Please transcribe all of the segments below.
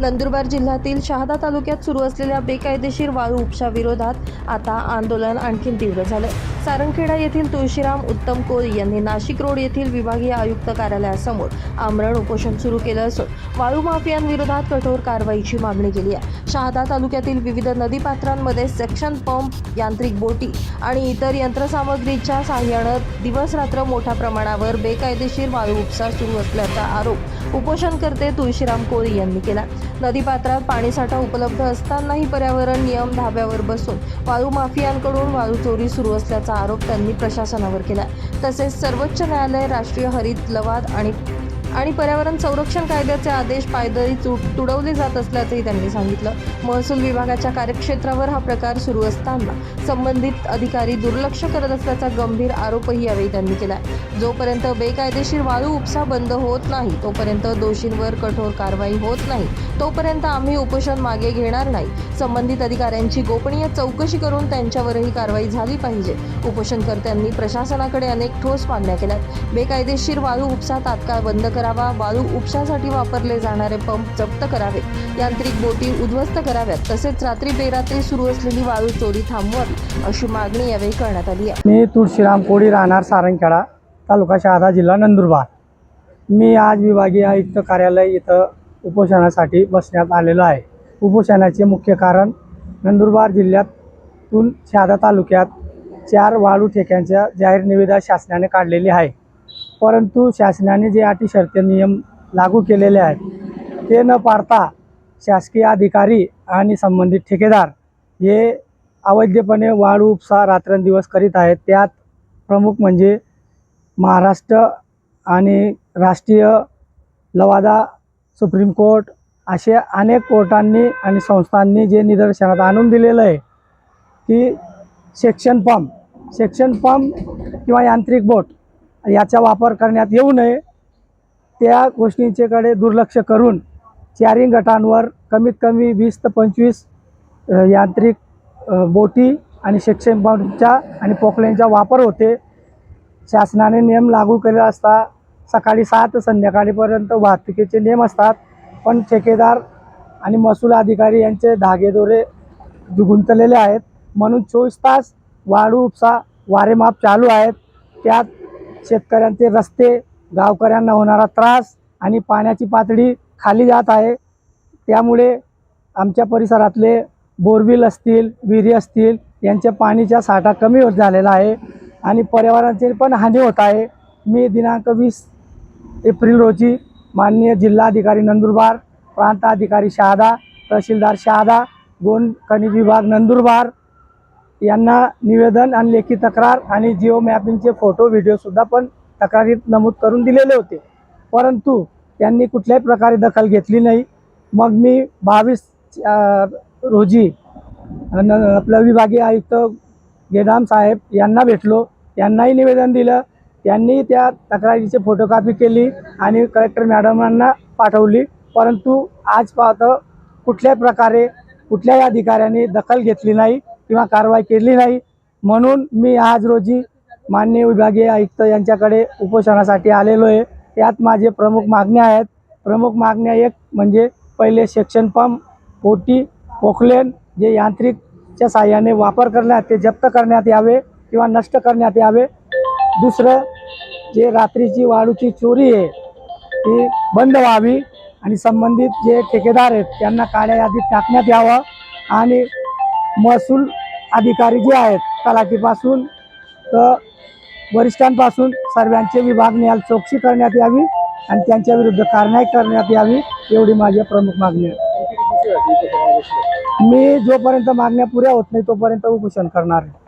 नंदुरबार जिल्ह्यातील शहादा तालुक्यात सुरू असलेल्या बेकायदेशीर वाळू उपसा विरोधात आता आंदोलन आणखी तीव्र झाले। सारंगखेडा येथील तुळशीराम उत्तम कोळी यांनी नाशिक रोड येथील विभागीय आयुक्त कार्यालयासमोर आमरण उपोषण सुरू केलं असून वाळू माफियांविरोधात कठोर कारवाईची मागणी केली आहे। शहादा तालुक्यातील विविध नदीपात्रांमध्ये सेक्शन पंप, यांत्रिक बोटी आणि इतर यंत्रसामग्रीच्या सहाय्याने दिवस रात्र मोठ्या प्रमाणावर बेकायदेशीर वाळू उपसा सुरू असल्याचा आरोप उपोषणकर्ते तुळशीराम कोळी यांनी केला। नदीपात्रात पाणीसाठा उपलब्ध असतानाही पर्यावरण नियम धाब्यावर बसून वाळू माफियांकडून वाळू चोरी सुरू असल्याचा आरोप त्यांनी प्रशासनावर केला। तसेच सर्वोच्च न्यायालय, राष्ट्रीय हरित लवाद आणि पर्यावरण संरक्षण कायद्याचे आदेश पायदळी तुडवले जात असल्याचंही त्यांनी सांगितलं। महसूल विभागाच्या कार्यक्षेत्रावर हा प्रकार सुरू असताना संबंधित अधिकारी दुर्लक्ष करत असल्याचा गंभीर आरोपही यावेळी त्यांनी केला। जोपर्यंत बेकायदेशीर वाळू उपसा बंद होत नाही, तोपर्यंत दोषींवर कठोर कारवाई होत नाही, तोपर्यंत आम्ही उपोषण मागे घेणार नाही। संबंधित अधिकाऱ्यांची गोपनीय चौकशी करून त्यांच्यावरही कारवाई झाली पाहिजे। उपोषणकर्त्यांनी प्रशासनाकडे अनेक ठोस मागण्या केल्या। बेकायदेशीर वाळू उपसा तात्काळ बंद करावा, वाळू उपशासाठी वापरले जाणारे पंप जप्त करावे, यांत्रिक बोटी उद्ध्वस्त कराव्यात, तसेच रात्री बेरात्री सुरू असलेली वाळू चोरी थांबवावी अशी मागणी यावेळी करण्यात आली आहे। मी तुळशीराम कोळी, राहणार सारंगखेडा, तालुका शहादा, जिल्हा नंदुरबार। मी आज विभागीय आयुक्त कार्यालय इथं उपोषणासाठी बसण्यात आलेलो आहे। उपोषणाचे मुख्य कारण नंदुरबार जिल्ह्यातून शहादा तालुक्यात 4 वाळू ठेक्यांच्या जाहीर निविदा शासनाने काढलेली आहे, परंतु शासनाने जे अटी शर्ती नियम लागू केलेले आहेत ते न पाळता शासकीय अधिकारी आणि संबंधित ठेकेदार हे अवैधपणे वाळू उपसा रात्रंदिवस करीत आहेत। त्यात प्रमुख म्हणजे महाराष्ट्र आणि राष्ट्रीय लवादा, सुप्रीम कोर्ट असे अनेक कोर्टांनी आणि संस्थांनी जे निदर्शनात आणून दिलेलं आहे की सेक्शन पंप किंवा यांत्रिक बोट याचा वापर करण्यात येऊ नये, त्या गोष्टींच्याकडे दुर्लक्ष करून 4 गटांवर कमीत कमी 20 ते 25 यांत्रिक बोटी आणि सेक्शन पंपचा आणि पोकलेनचा वापर होते। शासनाने नियम लागू केले असता सकाळी 6 ते संध्याकाळपर्यंत वाहतुकीचे नियम असतात, पण ठेकेदार आणि महसूल अधिकारी यांचे धागेदोरे गुंतलेले आहेत, म्हणून 24 तास वाळू उपसा वारेमाप चालू आहेत। त्यात शेतकऱ्यांचे रस्ते, गावकऱ्यांना होणारा त्रास आणि पाण्याची पातळी खाली जात आहे। त्यामुळे आमच्या परिसरातले बोरविल असतील, विहिरी असतील यांच्या पाणीचा साठा कमी होत झालेला आहे आणि पर्यावरणाची पण हानी होत आहे। मी दिनांक 20 एप्रिल रोजी माननीय जिल्हाधिकारी नंदुरबार, प्रांत अधिकारी शहादा, तहसीलदार शहादा, गोंड खनिज विभाग नंदुरबार यांना निवेदन आणि लेखी तक्रार आणि जिओ मॅपिंगचे फोटो व्हिडिओसुद्धा पण तक्रारीत नमूद करून दिलेले होते, परंतु त्यांनी कुठल्याही प्रकारे दखल घेतली नाही। मग मी 22 रोजी आपलं विभागीय आयुक्त गेडाम साहेब यांना भेटलो, त्यांनाही निवेदन दिलं। त्यांनी त्या तक्रारीची फोटोकॉपी केली आणि कलेक्टर मॅडमांना पाठवली, परंतु आज पाहतो कुठल्याही प्रकारे कुठल्याही अधिकाऱ्यांनी दखल घेतली नाही किंवा कारवाई केली नाही। म्हणून मी आज रोजी माननीय विभागीय आयुक्त यांच्याकडे उपोषणासाठी आलेलो आहे। त्यात माझे प्रमुख मागण्या आहेत। प्रमुख मागण्या एक म्हणजे पहिले सेक्शन पंप, बोटी, पोकलेन जे यांत्रिकच्या साहाय्याने वापर करण्यात ते जप्त करण्यात यावे किंवा नष्ट करण्यात यावे। दुसरं जे रात्रीची वाळूची चोरी आहे ती बंद व्हावी आणि संबंधित जे ठेकेदार आहेत त्यांना काळ्या यादीत टाकण्यात यावं आणि महसूल अधिकारी जे आहेत तलाठीपासून तर वरिष्ठांपासून सर्वांचे विभागनिहाय चौकशी करण्यात यावी आणि त्यांच्या विरुद्ध कारवाई करण्यात यावी, एवढी माझी प्रमुख मागणी आहे। मी जोपर्यंत मागण्या पुऱ्या होत नाही तोपर्यंत उपोषण करणार आहे।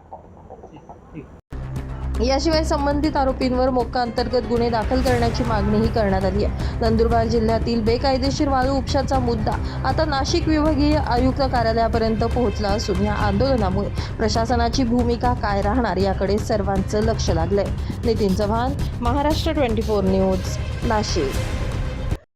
याशिवाय संबंधित आरोपींवर मोक्का अंतर्गत गुन्हे दाखल करण्याची मागणीही करण्यात आली आहे। नंदुरबार जिल्ह्यातील बेकायदेशीर वाळू उपशाचा मुद्दा आता नाशिक विभागीय आयुक्त कार्यालयापर्यंत पोहोचला असून या आंदोलनामुळे प्रशासनाची भूमिका काय राहणार याकडे सर्वांचं लक्ष लागलंय। नितीन चव्हाण, महाराष्ट्र 24 न्यूज, नाशिक।